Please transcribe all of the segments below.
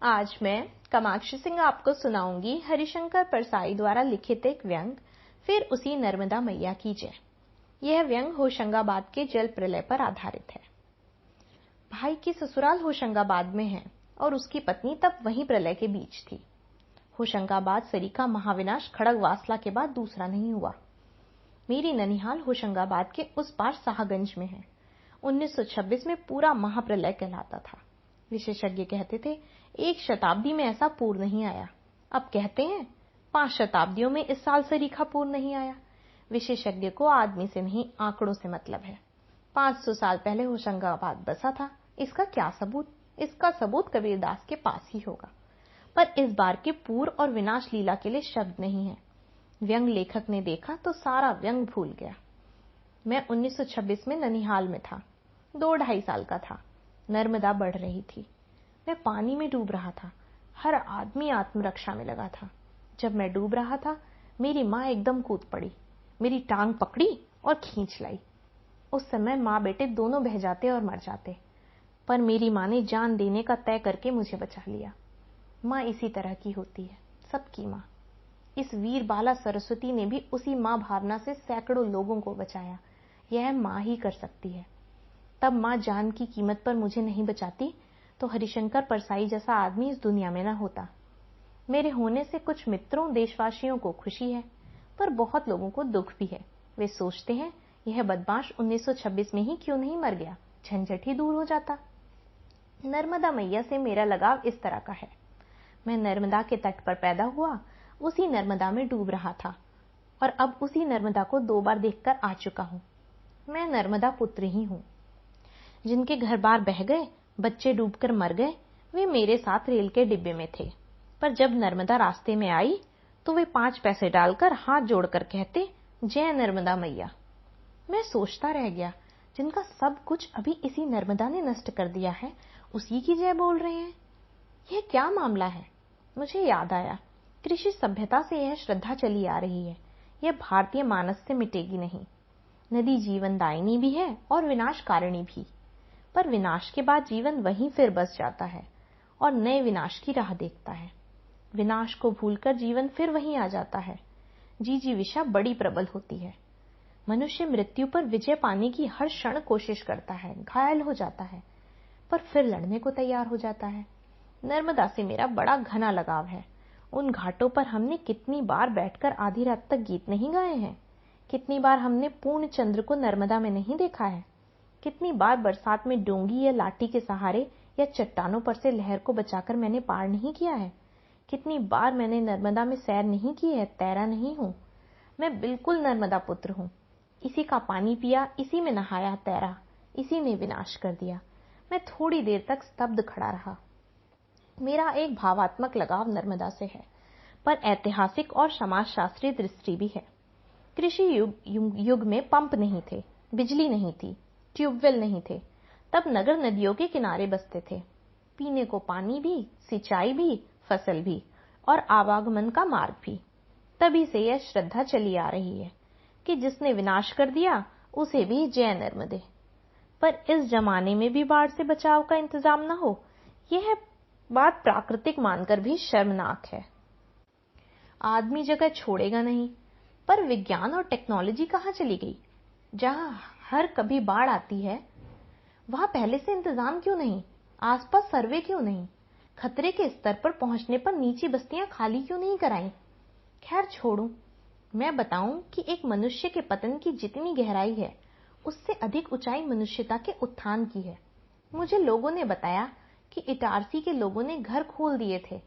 आज मैं कामाक्षी सिंह आपको सुनाऊंगी हरिशंकर परसाई द्वारा लिखित एक व्यंग, फिर उसी नर्मदा मैया की जय। यह व्यंग होशंगाबाद के जल प्रलय पर आधारित है। भाई की ससुराल होशंगाबाद में है और उसकी पत्नी तब वहीं प्रलय के बीच थी। होशंगाबाद सरी का महाविनाश खड़गवासला के बाद दूसरा नहीं हुआ। मेरी ननिहाल होशंगाबाद के उस पार साहगंज में है। 1926 में पूरा महाप्रलय कहलाता था। विशेषज्ञ कहते थे 1 शताब्दी में ऐसा पूर नहीं आया। अब कहते हैं 5 शताब्दियों में इस साल सरीखा पूर नहीं आया। विशेषज्ञ को आदमी से नहीं आंकड़ों से मतलब है। 500 साल पहले होशंगाबाद बसा था। इसका क्या सबूत? इसका सबूत कबीरदास के पास ही होगा। पर इस बार के पूर और विनाश लीला के लिए शब्द नहीं है। व्यंग लेखक ने देखा तो सारा व्यंग भूल गया। मैं 1926 में ननिहाल में था। 2-2.5 साल का था। नर्मदा बढ़ रही थी। मैं पानी में डूब रहा था। हर आदमी आत्मरक्षा में लगा था। जब मैं डूब रहा था, मेरी माँ एकदम कूद पड़ी, मेरी टांग पकड़ी और खींच लाई। उस समय माँ बेटे दोनों बह जाते और मर जाते, पर मेरी माँ ने जान देने का तय करके मुझे बचा लिया। माँ इसी तरह की होती है, सबकी माँ। इस वीर बाला सरस्वती ने भी उसी माँ भावना से सैकड़ों लोगों को बचाया। यह माँ ही कर सकती है। तब माँ जान की कीमत पर मुझे नहीं बचाती तो हरिशंकर परसाई जैसा आदमी इस दुनिया में न होता। मेरे होने से कुछ मित्रों देशवासियों को खुशी है, पर बहुत लोगों को दुख भी है। वे सोचते हैं यह बदमाश 1926 में ही क्यों नहीं मर गया, झंझट ही दूर हो जाता। नर्मदा मैया से मेरा लगाव इस तरह का है। मैं नर्मदा के तट पर पैदा हुआ, उसी नर्मदा में डूब रहा था और अब उसी नर्मदा को 2 बार देखकर आ चुका हूं। मैं नर्मदा पुत्र ही हूं। जिनके घर बार बह गए, बच्चे डूबकर मर गए, वे मेरे साथ रेल के डिब्बे में थे। पर जब नर्मदा रास्ते में आई तो वे 5 पैसे डालकर हाथ जोड़कर कहते, जय नर्मदा मैया। मैं सोचता रह गया, जिनका सब कुछ अभी इसी नर्मदा ने नष्ट कर दिया है, उसी की जय बोल रहे हैं। यह क्या मामला है? मुझे याद आया, कृषि सभ्यता से यह श्रद्धा चली आ रही है। यह भारतीय मानस से मिटेगी नहीं। नदी जीवनदायिनी भी है और विनाशकारिणी भी, पर विनाश के बाद जीवन वहीं फिर बस जाता है और नए विनाश की राह देखता है। विनाश को भूलकर जीवन फिर वहीं आ जाता है। जिजीविषा बड़ी प्रबल होती है। मनुष्य मृत्यु पर विजय पाने की हर क्षण कोशिश करता है, घायल हो जाता है, पर फिर लड़ने को तैयार हो जाता है। नर्मदा से मेरा बड़ा घना लगाव है। उन घाटों पर हमने कितनी बार बैठकर आधी रात तक गीत नहीं गाए हैं। कितनी बार हमने पूर्ण चंद्र को नर्मदा में नहीं देखा है। कितनी बार बरसात में डोंगी या लाठी के सहारे या चट्टानों पर से लहर को बचाकर मैंने पार नहीं किया है। कितनी बार मैंने नर्मदा में सैर नहीं की है, तैरा नहीं हूं। मैं बिल्कुल नर्मदा पुत्र हूं। इसी का पानी पिया, इसी में नहाया, तैरा, इसी ने विनाश कर दिया। मैं थोड़ी देर तक स्तब्ध खड़ा रहा। मेरा एक भावात्मक लगाव नर्मदा से है, पर ऐतिहासिक और समाजशास्त्रीय दृष्टि भी है। कृषि युग में पंप नहीं थे, बिजली नहीं थी, ट्यूबवेल नहीं थे। तब नगर नदियों के किनारे बसते थे। पीने को पानी भी, सिंचाई भी, फसल भी और आवागमन का मार्ग भी। तभी से यह श्रद्धा चली आ रही है कि जिसने विनाश कर दिया उसे भी जय नर्मदे। पर इस जमाने में भी बाढ़ से बचाव का इंतजाम न हो, यह बात प्राकृतिक मानकर भी शर्मनाक है। आदमी जगह छोड़ेगा नहीं, पर विज्ञान और टेक्नोलॉजी कहाँ चली गई? जहां हर कभी बाढ़ आती है, वहां पहले से इंतजाम क्यों नहीं? आसपास सर्वे क्यों नहीं? खतरे के स्तर पर पहुंचने पर नीची बस्तियां खाली क्यों नहीं कराई? खैर छोड़ू। मैं बताऊं कि एक मनुष्य के पतन की जितनी गहराई है, उससे अधिक ऊंचाई मनुष्यता के उत्थान की है। मुझे लोगों ने बताया कि इटारसी के लोगों ने घर खोल दिए थे।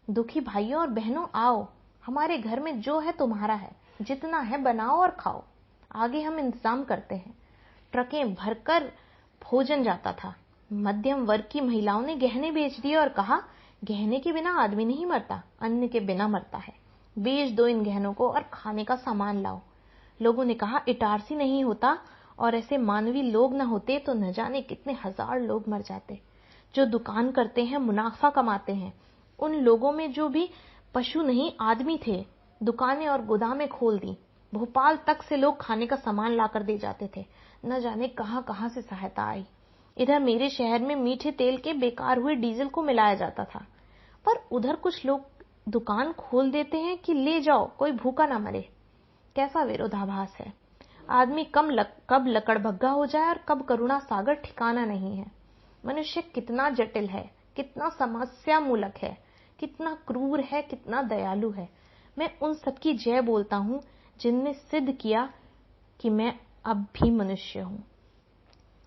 दुखी भाइयों और बहनों, आओ, हमारे घर में जो है तुम्हारा है, जितना है बनाओ और खाओ, आगे हम इंतजाम करते हैं। ट्रकें भरकर भोजन जाता था। मध्यम वर्ग की महिलाओं ने गहने बेच दिए और कहा, गहने के बिना आदमी नहीं मरता, अन्न के बिना मरता है। बेच दो इन गहनों को और खाने का सामान लाओ। लोगों ने कहा, इटारसी नहीं होता और ऐसे मानवी लोग न होते तो न जाने कितने हजार लोग मर जाते। जो दुकान करते हैं, मुनाफा कमाते हैं, उन लोगों में जो भी पशु नहीं आदमी थे, दुकानें और गोदामें खोल दी। भोपाल तक से लोग खाने का सामान लाकर दे जाते थे। न जाने कहां कहां से सहायता आई। इधर मेरे शहर में मीठे तेल के बेकार हुए डीजल को मिलाया जाता था। पर उधर कुछ लोग दुकान खोल देते हैं कि ले जाओ, कोई भूखा ना मरे। कैसा विरोधाभास है। आदमी कब लकड़बग्गा हो जाए और कब करुणा सागर ठिकाना नहीं है। मनुष्य कितना जटिल है, कितना समस्या मूलक है, कितना क्रूर है, कितना दयालु है। मैं उन सबकी जय बोलता हूं जिनने सिद्ध किया कि मैं अब भी मनुष्य हूं।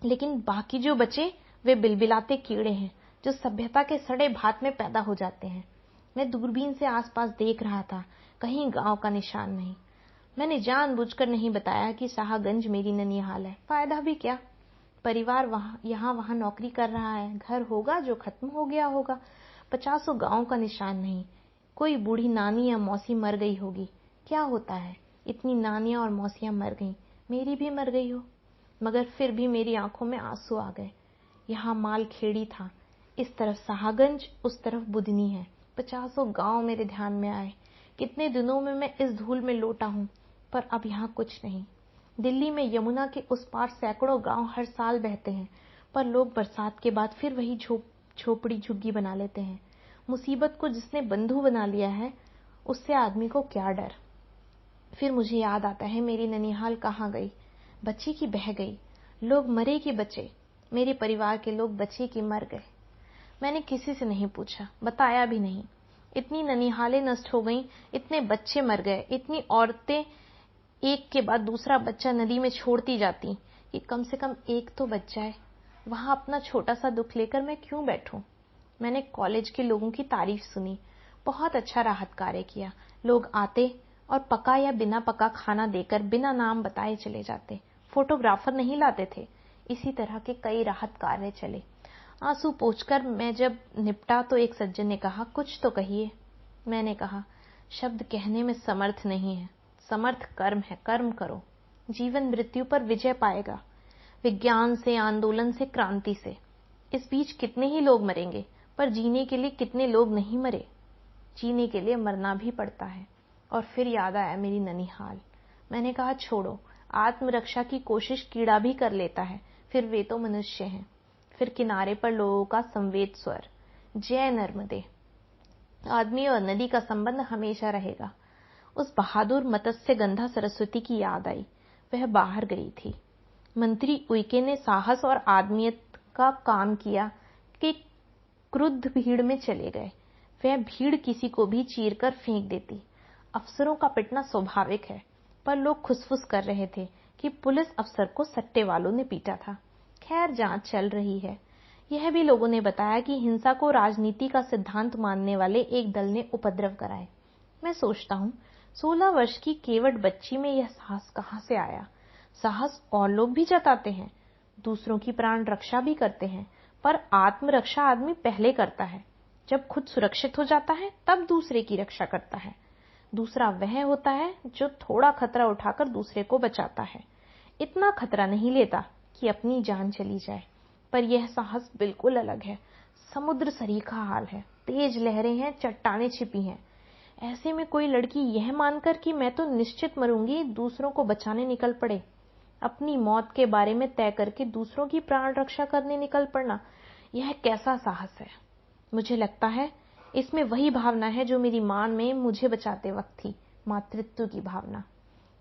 लेकिन बाकी जो बचे वे बिलबिलाते कीड़े हैं जो सभ्यता के सड़े भात में पैदा हो जाते हैं। मैं दूरबीन से आसपास देख रहा था, कहीं गांव का निशान नहीं। मैंने जानबूझकर नहीं बताया कि शाहगंज मेरी ननिहाल है। फायदा भी क्या, परिवार यहाँ वहां नौकरी कर रहा है, घर होगा जो खत्म हो गया होगा। 50 गांव का निशान नहीं। कोई बूढ़ी नानी या मौसी मर गई होगी, क्या होता है, इतनी नानियां और मौसियां मर गईं, मेरी भी मर गई हो। मगर फिर भी मेरी आंखों में आंसू आ गए। यहाँ माल खेड़ी था, इस तरफ शाहगंज, उस तरफ बुधनी है। 50 गांव मेरे ध्यान में आए। कितने दिनों में मैं इस धूल में लोटा हूं, पर अब यहाँ कुछ नहीं। दिल्ली में यमुना के उस पार सैकड़ों गांव हर साल बहते हैं, पर लोग बरसात के बाद फिर वही झोपड़ी झुग्गी बना लेते हैं। मुसीबत को जिसने बंधु बना लिया है, उससे आदमी को क्या डर। फिर मुझे याद आता है मेरी ननिहाल कहाँ गई, बची कि बह गई, लोग मरे कि बचे, मेरे परिवार के लोग बचे कि मर गए। मैंने किसी से नहीं पूछा, बताया भी नहीं। इतनी ननिहालें नष्ट हो गईं, इतने बच्चे मर गए, इतनी औरतें एक के बाद दूसरा बच्चा नदी में छोड़ती जाती कि कम से कम एक तो बच जाए। वहां अपना छोटा सा दुख लेकर मैं क्यों बैठूं। मैंने कॉलेज के लोगों की तारीफ सुनी, बहुत अच्छा राहत कार्य किया। लोग आते और पका या बिना पका खाना देकर बिना नाम बताए चले जाते। फोटोग्राफर नहीं लाते थे। इसी तरह के कई राहत कार्य चले। आंसू पोंछकर मैं जब निपटा तो एक सज्जन ने कहा, कुछ तो कहिए। मैंने कहा, शब्द कहने में समर्थ नहीं है, समर्थ कर्म है, कर्म करो। जीवन मृत्यु पर विजय पाएगा, विज्ञान से, आंदोलन से, क्रांति से। इस बीच कितने ही लोग मरेंगे, पर जीने के लिए कितने लोग नहीं मरे। जीने के लिए मरना भी पड़ता है। और फिर याद आया मेरी ननिहाल। मैंने कहा, छोड़ो, आत्मरक्षा की कोशिश कीड़ा भी कर लेता है, फिर वे तो मनुष्य हैं। फिर किनारे पर लोगों का संवेद स्वर, जय नर्मदे। आदमी और नदी का संबंध हमेशा रहेगा। उस बहादुर मत्स्य गंधा सरस्वती की याद आई। वह बाहर गई थी। मंत्री उइके ने साहस और आदमियत का काम किया कि क्रुद्ध भीड़ में चले गए। वह भीड़ किसी को भी चीरकर फेंक देती। अफसरों का पिटना स्वाभाविक है, पर लोग खुसफुस कर रहे थे कि पुलिस अफसर को सट्टे वालों ने पीटा था। खैर, जांच चल रही है। यह भी लोगों ने बताया कि हिंसा को राजनीति का सिद्धांत मानने वाले एक दल ने उपद्रव कराए। मैं सोचता हूँ, 16 वर्ष की केवट बच्ची में यह साहस कहाँ से आया। साहस और लोग भी जताते हैं, दूसरों की प्राण रक्षा भी करते हैं, पर आत्मरक्षा आदमी पहले करता है। जब खुद सुरक्षित हो जाता है तब दूसरे की रक्षा करता है। दूसरा वह होता है जो थोड़ा खतरा उठाकर दूसरे को बचाता है। इतना खतरा नहीं लेता कि अपनी जान चली जाए। पर यह साहस बिल्कुल अलग है। समुद्र सरीखा हाल है, तेज लहरें हैं, चट्टानें छिपी हैं। ऐसे में कोई लड़की यह मानकर कि मैं तो निश्चित मरूंगी, दूसरों को बचाने निकल पड़े। अपनी मौत के बारे में तय करके दूसरों की प्राण रक्षा करने निकल पड़ना, यह कैसा साहस है। मुझे लगता है इसमें वही भावना है जो मेरी मां में मुझे बचाते वक्त थी, मातृत्व की भावना।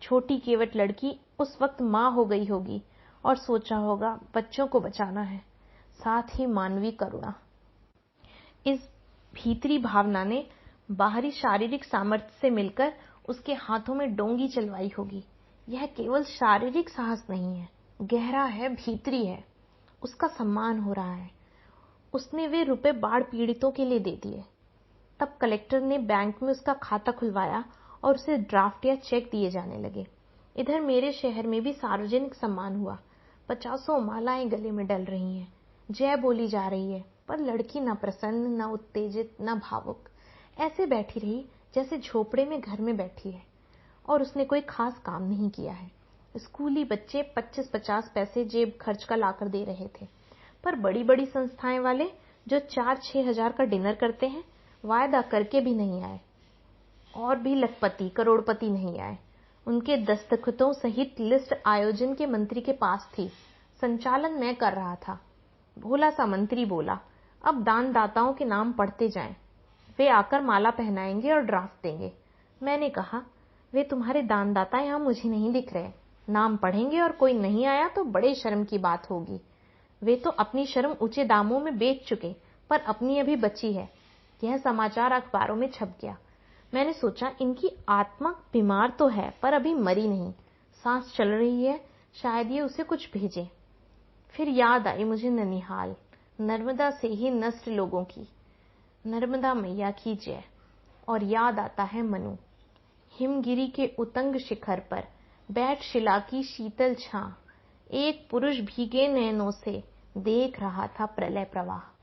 छोटी केवट लड़की उस वक्त मां हो गई होगी और सोचा होगा बच्चों को बचाना है, साथ ही मानवीय करुणा। इस भीतरी भावना ने बाहरी शारीरिक सामर्थ्य से मिलकर उसके हाथों में डोंगी चलवाई होगी। यह केवल शारीरिक साहस नहीं है, गहरा है, भीतरी है। उसका सम्मान हो रहा है। उसने वे रुपए बाढ़ पीड़ितों के लिए दे दिए। तब कलेक्टर ने बैंक में उसका खाता खुलवाया और उसे ड्राफ्ट या चेक दिए जाने लगे। इधर मेरे शहर में भी सार्वजनिक सम्मान हुआ। 50 मालाएं गले में डल रही हैं, जय बोली जा रही है, पर लड़की न प्रसन्न, न उत्तेजित, न भावुक। ऐसे बैठी रही जैसे झोपड़े में घर में बैठी है और उसने कोई खास काम नहीं किया है। स्कूली बच्चे 25-50 पैसे जेब खर्च का लाकर दे रहे थे, पर बड़ी बड़ी संस्थाएं वाले जो 4-6 हजार का डिनर करते हैं, वायदा करके भी नहीं आए। और भी लखपति, करोड़पति नहीं आए। उनके दस्तखतों सहित लिस्ट आयोजन के मंत्री के पास थी। संचालन मैं कर रहा था। भोला सा मंत्री बोला, अब दानदाताओं के नाम पढ़ते जाएं। वे आकर माला पहनाएंगे और ड्राफ्ट देंगे। मैंने कहा, वे तुम्हारे दानदाता यहाँ मुझे नहीं दिख रहे। नाम पढ़ेंगे और कोई नहीं आया तो बड़े शर्म की बात होगी। वे तो अपनी शर्म ऊंचे दामों में बेच चुके, पर अपनी अभी बची है। यह समाचार अखबारों में छप गया। मैंने सोचा, इनकी आत्मा बीमार तो है पर अभी मरी नहीं, सांस चल रही है, शायद ये उसे कुछ भेजे। फिर याद आई मुझे ननिहाल, नर्मदा से ही नष्ट लोगों की। नर्मदा मैया की जय। और याद आता है मनु, हिमगिरी के उतंग शिखर पर बैठ शिला की शीतल छां, एक पुरुष भीगे नैनों से देख रहा था प्रलय प्रवाह।